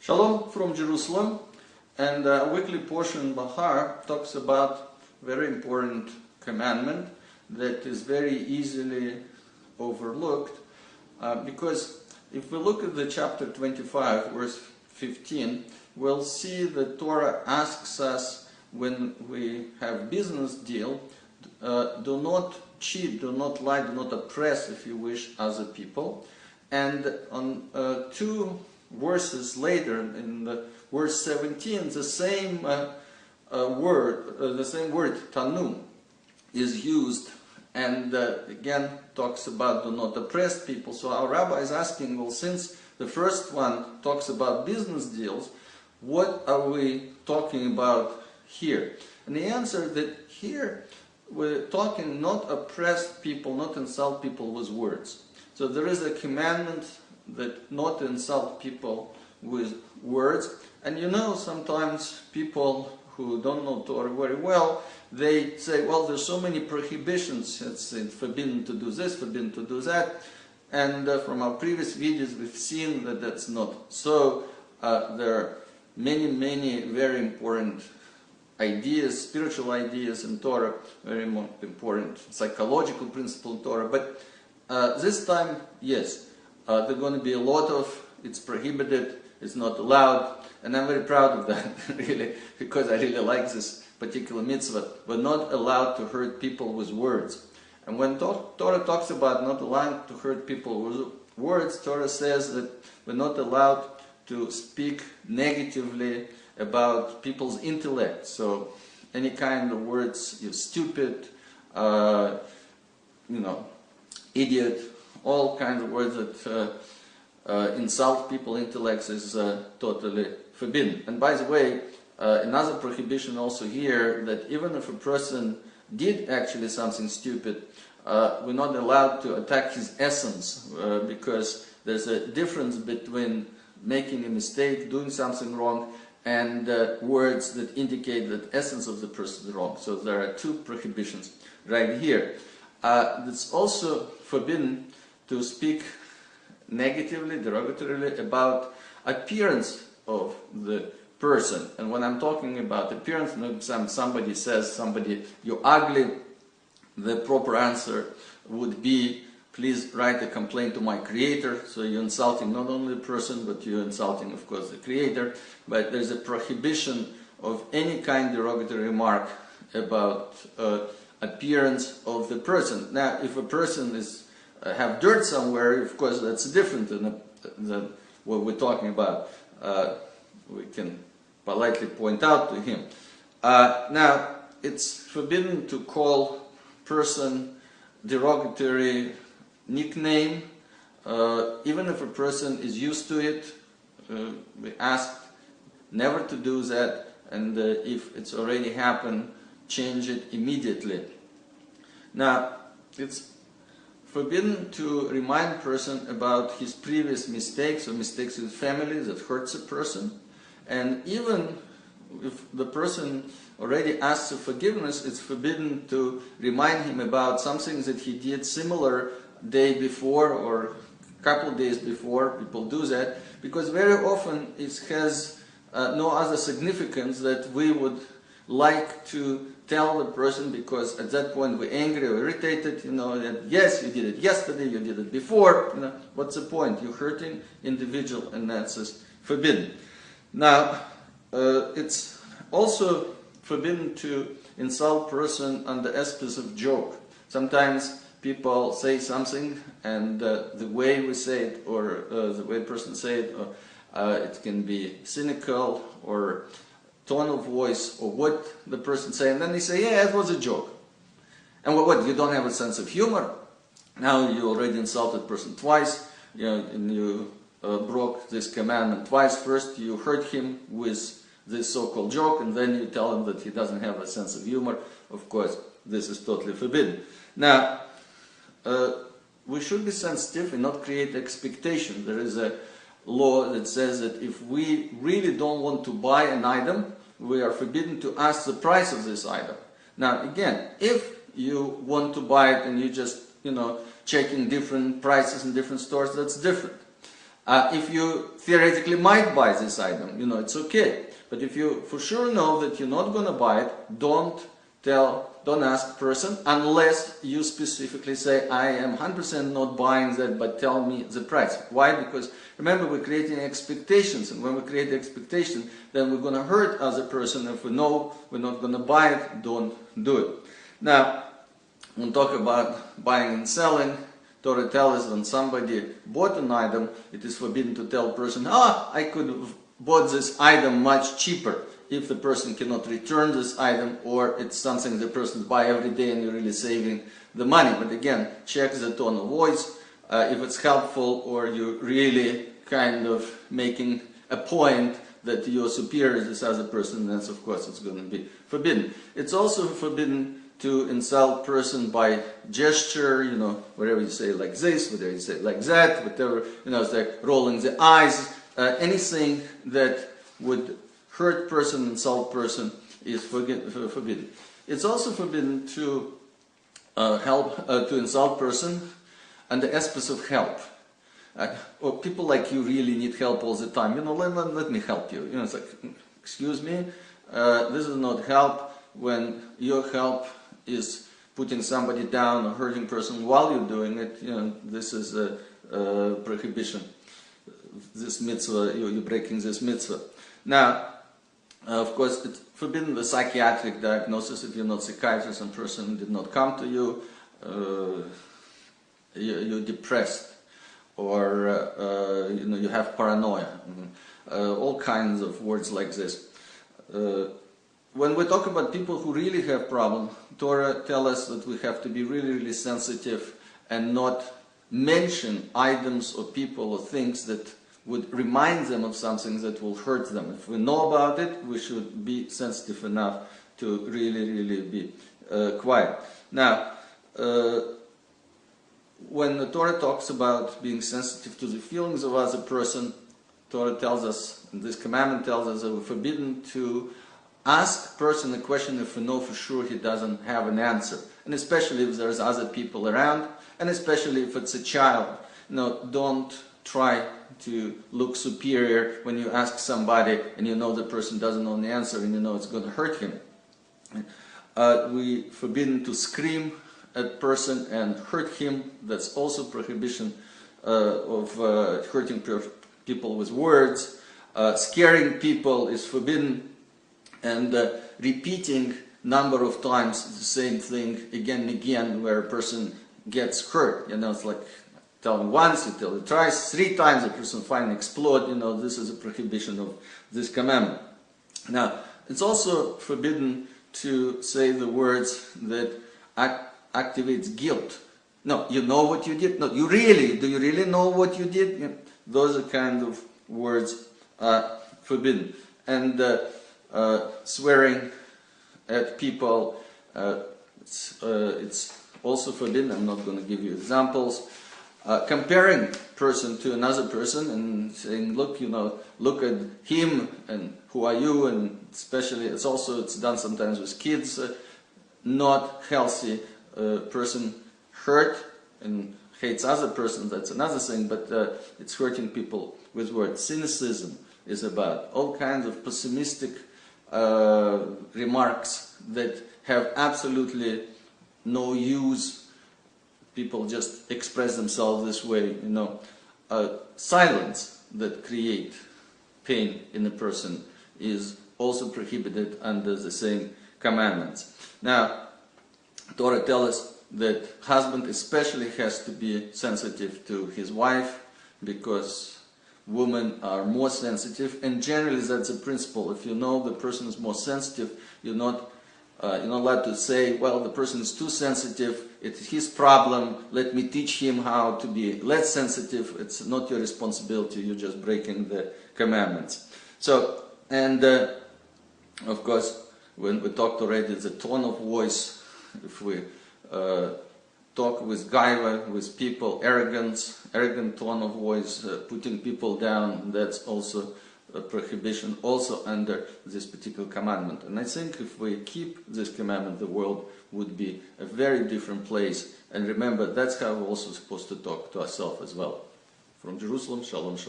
Shalom from Jerusalem, and a weekly portion BeHar talks about very important commandment that is very easily overlooked because if we look at the chapter 25 verse 15, we'll see that Torah asks us when we have business deal, do not cheat, do not lie, do not oppress, if you wish, other people. And on two verses later, in the verse 17, the same word tanu is used, and again talks about do not oppress people. So our Rabbi is asking, well, since the first one talks about business deals, what are we talking about here? And the answer that here we're talking not oppress people, not insult people with words. So there is a commandment that not insult people with words. And you know, sometimes people who don't know Torah very well, they say, well, there's so many prohibitions. It's forbidden to do this, forbidden to do that. And from our previous videos, we've seen that that's not so. There are many very important ideas, spiritual ideas in Torah, very important psychological principle in Torah. But this time, yes, there are going to be a lot of, it's prohibited, it's not allowed, and I'm very proud of that, really, because I really like this particular mitzvah. We're not allowed to hurt people with words. And when Torah talks about not allowing to hurt people with words, Torah says that we're not allowed to speak negatively about people's intellect. So any kind of words, you're stupid, idiot, all kinds of words that insult people's intellects is totally forbidden. And by the way, another prohibition also here, that even if a person did actually something stupid, we're not allowed to attack his essence, because there's a difference between making a mistake, doing something wrong, and words that indicate that essence of the person is wrong. So there are two prohibitions right here. It's also forbidden to speak negatively, derogatorily about appearance of the person. And when I'm talking about appearance, somebody says, you're ugly, the proper answer would be, please write a complaint to my creator. So you're insulting not only the person, but you're insulting, of course, the creator. But there's a prohibition of any kind of derogatory remark about appearance of the person. Now, if a person is have dirt somewhere, of course, that's different than what we're talking about. We can politely point out to him. Now, it's forbidden to call person derogatory nickname, even if a person is used to it. We asked never to do that, and if it's already happened, change it immediately. Now, it's forbidden to remind person about his previous mistakes or mistakes with family that hurts a person. And even if the person already asks for forgiveness, it's forbidden to remind him about something that he did similar day before or a couple of days before. People do that because very often it has no other significance that we would like to tell the person, because at that point we're angry or irritated, that yes, you did it yesterday, you did it before, what's the point? You're hurting individual, and that's forbidden. Now, it's also forbidden to insult person on the aspect of joke. Sometimes people say something, and the way we say it, or the way a person say it, it can be cynical, or tone of voice, or what the person say, and then they say, yeah, it was a joke. And what, you don't have a sense of humor? Now you already insulted person twice, and you broke this commandment twice. First you hurt him with this so-called joke, and then you tell him that he doesn't have a sense of humor. Of course, this is totally forbidden. Now, we should be sensitive and not create expectation. There is a law that says that if we really don't want to buy an item, we are forbidden to ask the price of this item. Now, again, if you want to buy it and you just, checking different prices in different stores, that's different. If you theoretically might buy this item, it's okay. But if you for sure know that you're not going to buy it, don't ask person unless you specifically say, I am 100% not buying that, but tell me the price. Why? Because remember, we're creating expectations, and when we create expectations, then we're going to hurt other person. If we know we're not going to buy it, don't do it. Now, when we talk about buying and selling, Torah tells us when somebody bought an item, it is forbidden to tell a person, I could have bought this item much cheaper, if the person cannot return this item, or it's something the person buy every day and you're really saving the money. But again, check the tone of voice, if it's helpful, or you're really kind of making a point that you're superior to this other person, then of course it's going to be forbidden. It's also forbidden to insult person by gesture, whatever you say like this, whatever you say like that, whatever, it's like rolling the eyes, anything that would hurt person, insult person is forbidden. It's also forbidden to to insult person and the aspects of help. Or people like you really need help all the time. Let me help you. It's like, excuse me, this is not help. When your help is putting somebody down or hurting person while you're doing it, this is a prohibition. This mitzvah, you're breaking this mitzvah. Now, of course, it's forbidden the psychiatric diagnosis. If you're not psychiatrist and person did not come to you, you're depressed, or you have paranoia, all kinds of words like this. When we talk about people who really have problem, Torah tells us that we have to be really, really sensitive and not mention items or people or things that would remind them of something that will hurt them. If we know about it, we should be sensitive enough to really, really be quiet. Now, when the Torah talks about being sensitive to the feelings of other person, Torah tells us, and this commandment tells us, that we're forbidden to ask person a question if we know for sure he doesn't have an answer. And especially if there's other people around, and especially if it's a child. Don't try to look superior when you ask somebody and you know the person doesn't know the answer and you know it's going to hurt him. We forbidden to scream at person and hurt him. That's also prohibition of hurting people with words. Scaring people is forbidden, and repeating number of times the same thing again and again where a person gets hurt. It's like tell him once, you tell him twice, 3 times, the person finally explodes. This is a prohibition of this commandment. Now, it's also forbidden to say the words that activates guilt. No, you know what you did? No, do you really know what you did? Those are kind of words forbidden. And swearing at people, it's also forbidden. I'm not going to give you examples. Comparing person to another person and saying, look at him and who are you, and especially it's done sometimes with kids. Not healthy. Person hurt and hates other person, that's another thing, but it's hurting people with words. Cynicism is about all kinds of pessimistic remarks that have absolutely no use. People just express themselves this way, Silence that create pain in a person is also prohibited under the same commandments. Now, Torah tells us that husband especially has to be sensitive to his wife, because women are more sensitive, and generally that's a principle. If you know the person is more sensitive, you're not allowed to say, well, the person is too sensitive, it's his problem, let me teach him how to be less sensitive. It's not your responsibility, you're just breaking the commandments. So, and of course, when we talked already, the tone of voice, if we talk with gaiva, with people, arrogant tone of voice, putting people down, that's also a prohibition, also under this particular commandment. And I think if we keep this commandment, the world would be a very different place. And remember, that's how we're also supposed to talk to ourselves as well. From Jerusalem, Shalom, Shalom.